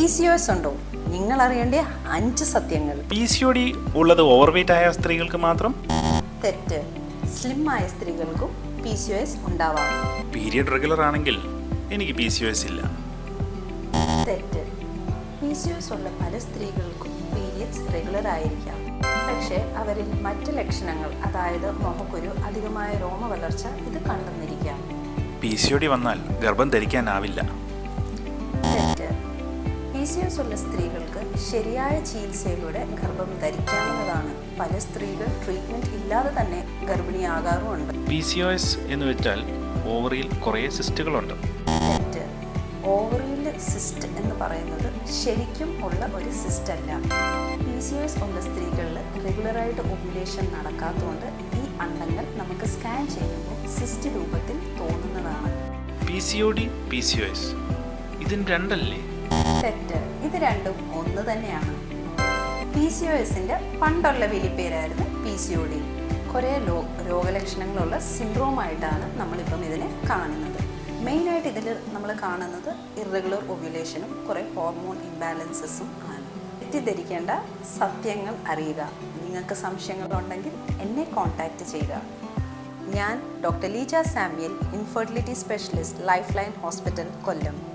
PCOS ഉണ്ടോ? നിങ്ങൾ അറിയേണ്ട 5 സത്യങ്ങൾ. PCOD ഉള്ളത് ഓവർവെയിറ്റ് ആയ സ്ത്രീകൾക്ക് മാത്രം? തെറ്റ്. സ്ലിം ആയ സ്ത്രീകൾക്കും PCOS ഉണ്ടാവാം. പീരിയഡ് റെഗുലർ ആണെങ്കിൽ എനിക്ക് PCOS ഇല്ല. തെറ്റ്. PCOS ഉള്ള പല സ്ത്രീകൾക്കും പീരിയഡ്സ് റെഗുലർ ആയിരിക്കാം. പക്ഷേ അവരിൽ മറ്റ് ലക്ഷണങ്ങൾ, അതായത് മുഖക്കുരു, അധികമായ രോമ വളർച്ച ഇത് കണ്ടെന്നിരിക്കാം. PCOD വന്നാൽ ഗർഭം ധരിക്കാനാവില്ല. തെറ്റ്. PCOS ഉള്ള സ്ത്രീകൾക്ക് ശരിയായ ചികിത്സയിലൂടെ ഗർഭം ധരിക്കാവുന്നതാണ്. പല സ്ത്രീകൾ ട്രീറ്റ്മെന്റ് ഇല്ലാതെ തന്നെ ഗർഭിണിയാകാറുമുണ്ട്. PCOS എന്ന് വെച്ചാൽ ഓവറിയിൽ കുറേ സിസ്റ്റുകളുണ്ട്. തെറ്റ്. ഓവറിയിൽ സിസ്റ്റ് എന്ന് പറയുന്നത് ശരിക്കും ഉള്ള ഒരു സിസ്റ്റ് അല്ല. PCOS ഉള്ള സ്ത്രീകളിൽ റെഗുലറായിട്ട് ഓവുലേഷൻ നടക്കാത്തതുകൊണ്ട് ഈ അണ്ടങ്ങൾ നമുക്ക് സ്കാൻ ചെയ്യുമ്പോൾ സിസ്റ്റ് രൂപത്തിൽ തോന്നുന്നതാണ്. PCOD, PCOS ഇതിന് രണ്ടല്ലേ? തെറ്റ്. ഇത് രണ്ടും ഒന്ന് തന്നെയാണ്. PCOSന്റെ പണ്ടുള്ള വലിപ്പേരായിരുന്നു PCOD. കുറേ രോഗലക്ഷണങ്ങളുള്ള സിൻഡ്രോമായിട്ടാണ് നമ്മളിപ്പം ഇതിനെ കാണുന്നത്. മെയിനായിട്ട് ഇതിൽ നമ്മൾ കാണുന്നത് ഇറഗുലർ ഓവുലേഷനും കുറേ ഹോർമോൺ ഇംബാലൻസസും ആണ്. തെറ്റിദ്ധരിക്കേണ്ട, സത്യങ്ങൾ അറിയുക. നിങ്ങൾക്ക് സംശയങ്ങളുണ്ടെങ്കിൽ എന്നെ കോൺടാക്റ്റ് ചെയ്യുക. ഞാൻ doctor Leeja Samuel, infertility specialist, Lifeline hospital, കൊല്ലം.